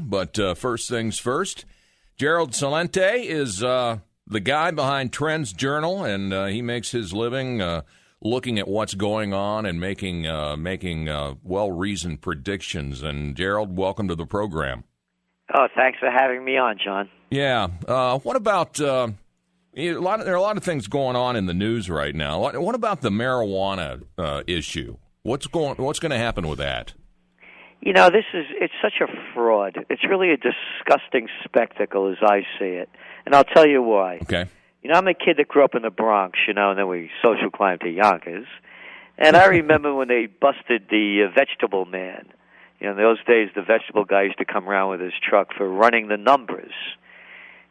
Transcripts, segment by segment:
But first things first, Gerald Celente is the guy behind TrendsJournal, and he makes his living looking at what's going on and making well-reasoned predictions. And Gerald, welcome to the program. Oh, thanks for having me on, John. Yeah. What about there are a lot of things going on in the news right now. What about the marijuana issue? What's going to happen with that? You know, it's such a fraud. It's really a disgusting spectacle as I see it. And I'll tell you why. Okay. You know, I'm a kid that grew up in the Bronx, and then we social climbed to Yonkers. And I remember when they busted the vegetable man. In those days, the vegetable guy used to come around with his truck for running the numbers.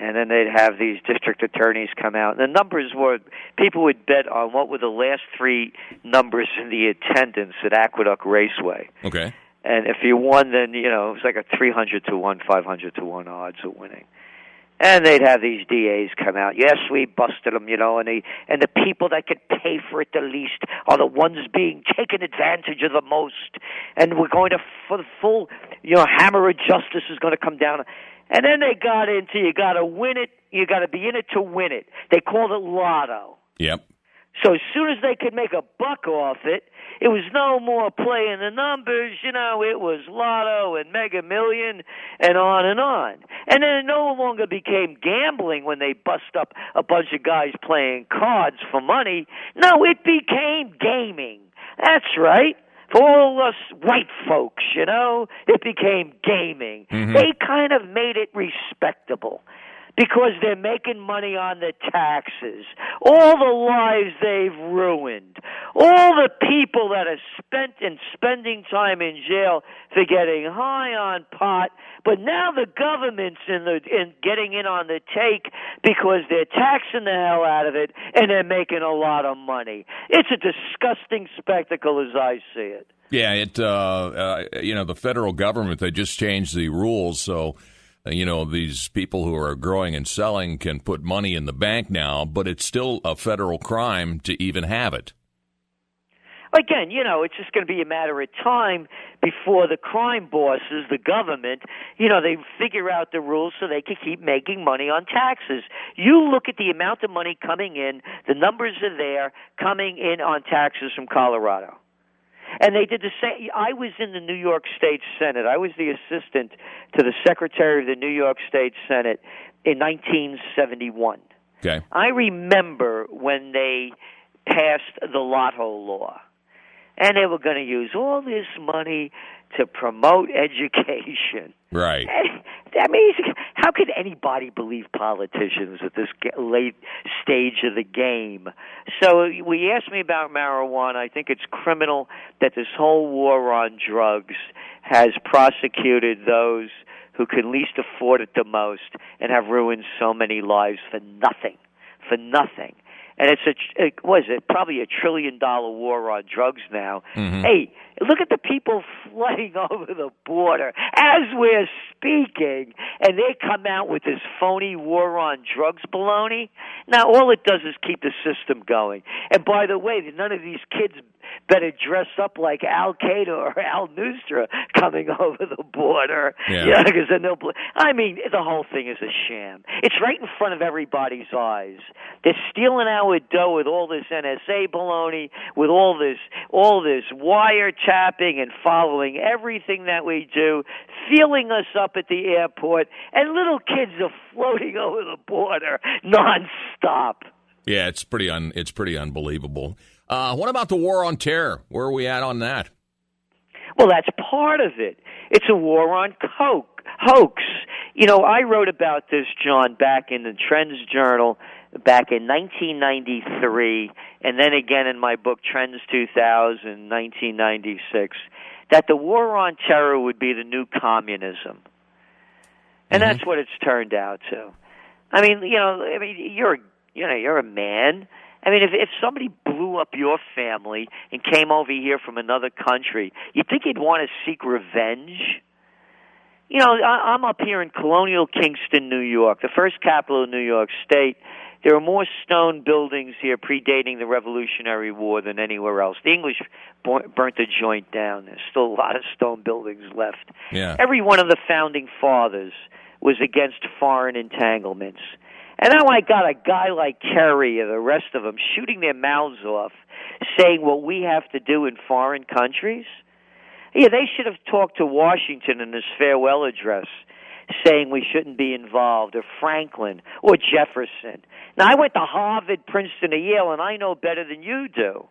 And then they'd have these district attorneys come out. And the numbers were, people would bet on what were the last three numbers in the attendance at Aqueduct Raceway. Okay. And if you won, then, it was like a 300 to 1, 500 to 1 odds of winning. And they'd have these DAs come out. Yes, we busted them, and the people that could pay for it the least are the ones being taken advantage of the most. And we're going to, for the full, hammer of justice is going to come down. And then they got into, you got to win it, you got to be in it to win it. They called it lotto. Yep. So as soon as they could make a buck off it, it was no more playing the numbers, it was lotto and mega million and on and on. And then it no longer became gambling when they bust up a bunch of guys playing cards for money. No, it became gaming. That's right. For all us white folks, it became gaming. Mm-hmm. They kind of made it respectable. Because they're making money on the taxes, all the lives they've ruined, all the people that are spending time in jail for getting high on pot, but now the government's in getting in on the take because they're taxing the hell out of it and they're making a lot of money. It's a disgusting spectacle as I see it. Yeah, the federal government, they just changed the rules, so these people who are growing and selling can put money in the bank now, but it's still a federal crime to even have it. Again, it's just going to be a matter of time before the crime bosses, the government, they figure out the rules so they can keep making money on taxes. You look at the amount of money coming in, the numbers are there, coming in on taxes from Colorado. And they did the same. I was in the New York State Senate. I was the assistant to the Secretary of the New York State Senate in 1971. Okay. I remember when they passed the lotto law. And they were going to use all this money to promote education. Right. I mean, how could anybody believe politicians at this late stage of the game? So we asked me about marijuana. I think it's criminal that this whole war on drugs has prosecuted those who can least afford it the most and have ruined so many lives for nothing. For nothing. And it's probably $1 trillion war on drugs now. Mm-hmm. Hey, look at the people flooding over the border as we're speaking, and they come out with this phony war on drugs baloney. Now, all it does is keep the system going. And by the way, none of these kids better dress up like Al-Qaeda or Al-Nusra coming over the border. Yeah, because then they'll... the whole thing is a sham. It's right in front of everybody's eyes. They're stealing our dough with all this NSA baloney, with all this wiretapping and following everything that we do, feeling us up at the airport, and little kids are floating over the border nonstop. Yeah, it's pretty unbelievable. What about the war on terror? Where are we at on that? Well, that's part of it. It's a war on hoax. I wrote about this, John, back in the TrendsJournal back in 1993, and then again in my book, Trends 2000, 1996, that the war on terror would be the new communism. And that's what it's turned out to. You're a man. If somebody blew up your family and came over here from another country, you'd think he'd want to seek revenge. I'm up here in colonial Kingston, New York, the first capital of New York State. There are more stone buildings here predating the Revolutionary War than anywhere else. The English burnt the joint down. There's still a lot of stone buildings left. Yeah. Every one of the founding fathers was against foreign entanglements. And now I got a guy like Kerry and the rest of them shooting their mouths off, saying what we have to do in foreign countries. Yeah, they should have talked to Washington in his farewell address, saying we shouldn't be involved, or Franklin, or Jefferson. Now, I went to Harvard, Princeton, or Yale, and I know better than you do.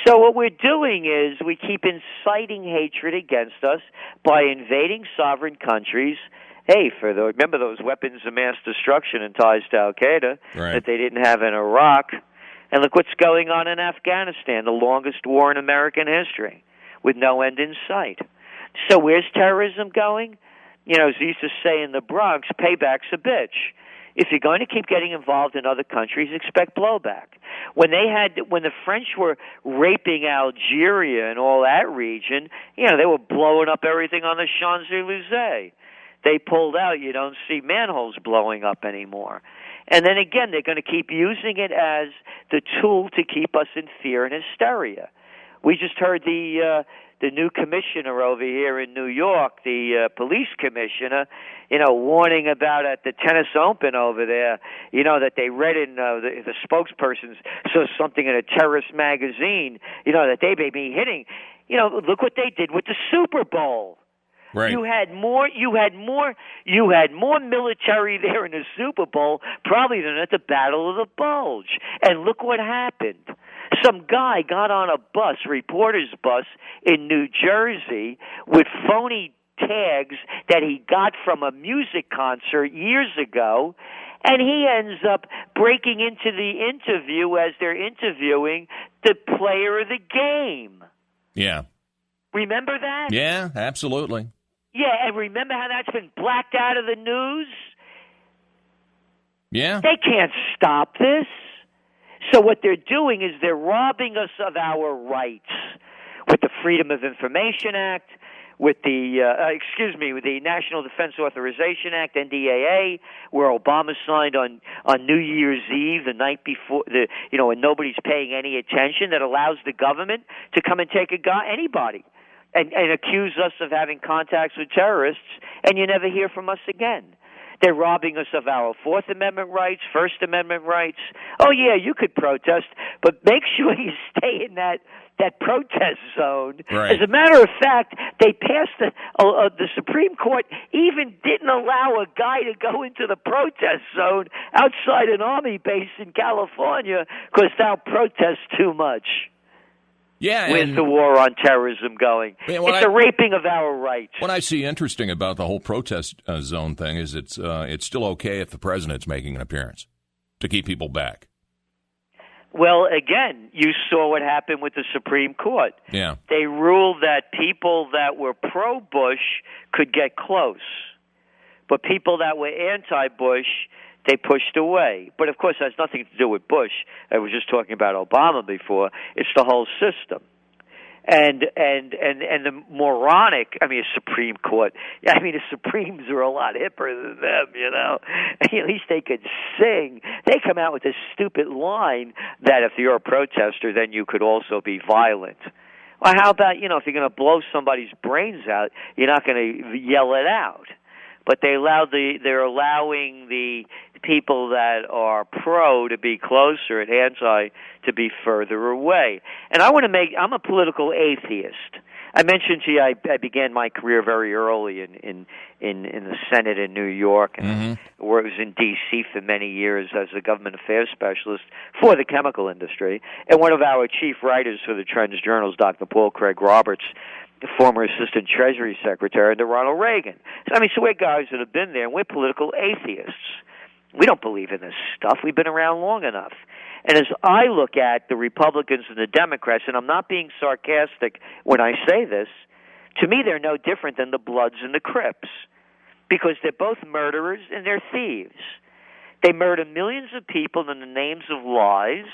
So what we're doing is we keep inciting hatred against us by invading sovereign countries. Hey, remember those weapons of mass destruction and ties to Al-Qaeda that they didn't have in Iraq. And look what's going on in Afghanistan, the longest war in American history, with no end in sight. So where's terrorism going? As they used to say in the Bronx, payback's a bitch. If you're going to keep getting involved in other countries, expect blowback. When the French were raping Algeria and all that region, they were blowing up everything on the Champs-Élysées. They pulled out. You don't see manholes blowing up anymore. And then again, they're going to keep using it as the tool to keep us in fear and hysteria. We just heard the new commissioner over here in New York, the police commissioner, warning about at the tennis open over there, that they read in the spokespersons saw something in a terrorist magazine, that they may be hitting. Look what they did with the Super Bowl. Right. You had more military there in the Super Bowl probably than at the Battle of the Bulge. And look what happened. Some guy got on a bus, reporter's bus in New Jersey with phony tags that he got from a music concert years ago, and he ends up breaking into the interview as they're interviewing the player of the game. Yeah. Remember that? Yeah, absolutely. Yeah, and remember how that's been blacked out of the news? Yeah. They can't stop this. So what they're doing is they're robbing us of our rights with the Freedom of Information Act, with the with the National Defense Authorization Act, NDAA, where Obama signed on New Year's Eve, the night before, when nobody's paying any attention, that allows the government to come and take anybody and accuse us of having contacts with terrorists, and you never hear from us again. They're robbing us of our Fourth Amendment rights, First Amendment rights. Oh, yeah, you could protest, but make sure you stay in that protest zone. Right. As a matter of fact, they passed the Supreme Court even didn't allow a guy to go into the protest zone outside an Army base in California because they'll protest too much. Yeah, where's the war on terrorism going? It's a raping of our rights. What I see interesting about the whole protest zone thing is it's still okay if the president's making an appearance to keep people back. Well, again, you saw what happened with the Supreme Court. Yeah. They ruled that people that were pro-Bush could get close, but people that were anti-Bush, they pushed away. But, of course, that has nothing to do with Bush. I was just talking about Obama before. It's the whole system. And the moronic, Supreme Court. The Supremes are a lot hipper than them, At least they could sing. They come out with this stupid line that if you're a protester, then you could also be violent. Well, how about, if you're going to blow somebody's brains out, you're not going to yell it out. But they're allowing the people that are pro to be closer and anti to be further away. And I'm a political atheist. I mentioned to you I began my career very early in the Senate in New York, and where I was in D.C. for many years as a government affairs specialist for the chemical industry. And one of our chief writers for the TrendsJournal is Dr. Paul Craig Roberts, the former assistant Treasury Secretary under Ronald Reagan. So we're guys that have been there, and we're political atheists. We don't believe in this stuff. We've been around long enough. And as I look at the Republicans and the Democrats, and I'm not being sarcastic when I say this, to me they're no different than the Bloods and the Crips, because they're both murderers and they're thieves. They murder millions of people in the names of lies.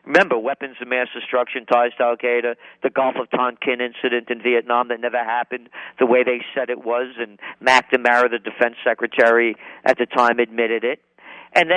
Remember, weapons of mass destruction ties to al-Qaeda, the Gulf of Tonkin incident in Vietnam that never happened the way they said it was, and McNamara, the defense secretary at the time, admitted it. And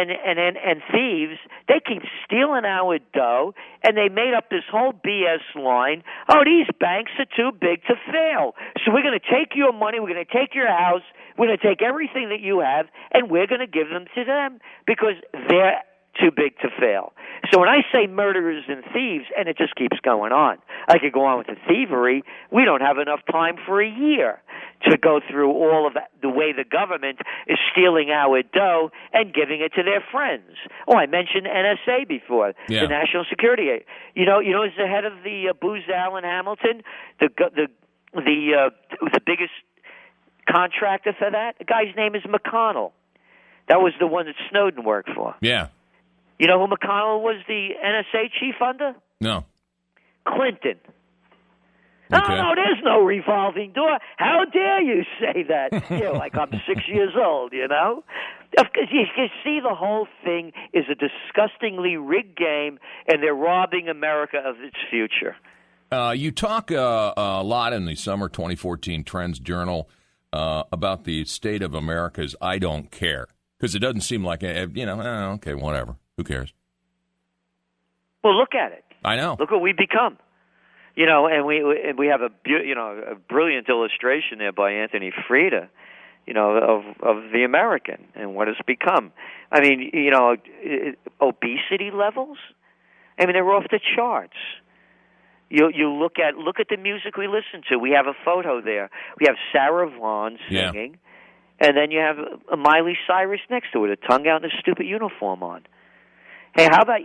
thieves, they keep stealing our dough, and they made up this whole BS line. Oh, these banks are too big to fail. So we're going to take your money, we're going to take your house, we're going to take everything that you have, and we're going to give them to them because they're too big to fail. So when I say murderers and thieves, and it just keeps going on, I could go on with the thievery. We don't have enough time for a year to go through all of that, the way the government is stealing our dough and giving it to their friends. Oh, I mentioned NSA before, the National Security Agency. You know, who's the head of the Booz Allen Hamilton, the biggest contractor for that? The guy's name is McConnell. That was the one that Snowden worked for. Yeah. You know who McConnell was the NSA chief under? No. Clinton. Okay. No, there's no revolving door. How dare you say that? Like I'm 6 years old, you know? Because you see, the whole thing is a disgustingly rigged game, and they're robbing America of its future. You talk a lot in the summer 2014 Trends Journal about the state of America's I don't care, because it doesn't seem like, okay, whatever. Who cares? Well, look at it. I know. Look what we've become. And we have a brilliant illustration there by Anthony Frieda, of the American and what it's become. I mean, obesity levels. I mean, they're off the charts. You look at the music we listen to. We have a photo there. We have Sarah Vaughan singing, and then you have a Miley Cyrus next to it, a tongue out and a stupid uniform on. Hey, how about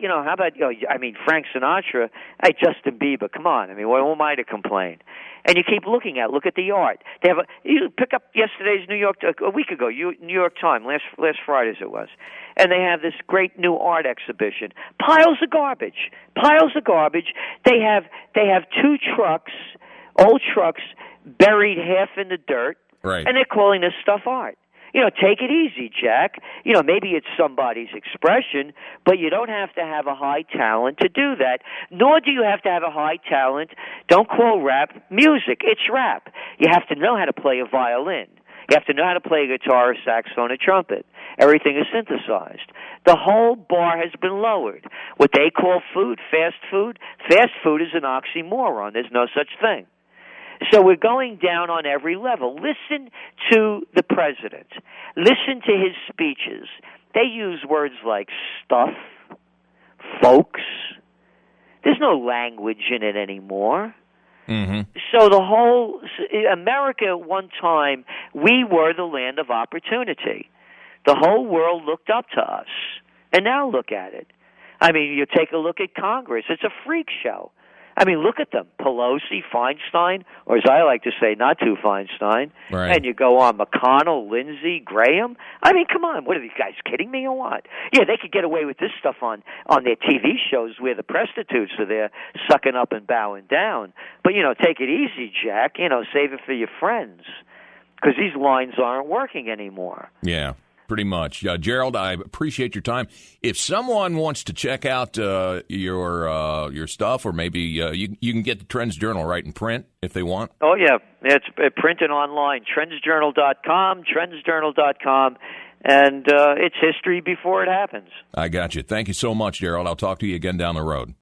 Frank Sinatra? Hey, Justin Bieber, come on. I mean, what am I to complain? And you keep look at the art. They have you pick up yesterday's a week ago, New York Times, last Friday's it was. And they have this great new art exhibition. Piles of garbage. They have two trucks, old trucks, buried half in the dirt. Right. And they're calling this stuff art. Take it easy, Jack. Maybe it's somebody's expression, but you don't have to have a high talent to do that, nor do you have to have a high talent. Don't call rap music. It's rap. You have to know how to play a violin. You have to know how to play a guitar, a saxophone, a trumpet. Everything is synthesized. The whole bar has been lowered. What they call fast food is an oxymoron. There's no such thing. So we're going down on every level. Listen to the president. Listen to his speeches. They use words like stuff, folks. There's no language in it anymore. Mm-hmm. So the whole America at one time, we were the land of opportunity. The whole world looked up to us. And now look at it. I mean, you take a look at Congress. It's a freak show. I mean, look at them. Pelosi, Feinstein, or as I like to say, not too Feinstein. Right. And you go on McConnell, Lindsey, Graham. I mean, come on. What are these guys kidding me or what? Yeah, they could get away with this stuff on their TV shows where the prostitutes are there sucking up and bowing down. But, take it easy, Jack. Save it for your friends. Because these lines aren't working anymore. Yeah. Pretty much. Gerald, I appreciate your time. If someone wants to check out your stuff, or maybe you can get the Trends Journal right in print if they want. Oh, yeah. It's printed online. TrendsJournal.com, TrendsJournal.com, and it's history before it happens. I got you. Thank you so much, Gerald. I'll talk to you again down the road.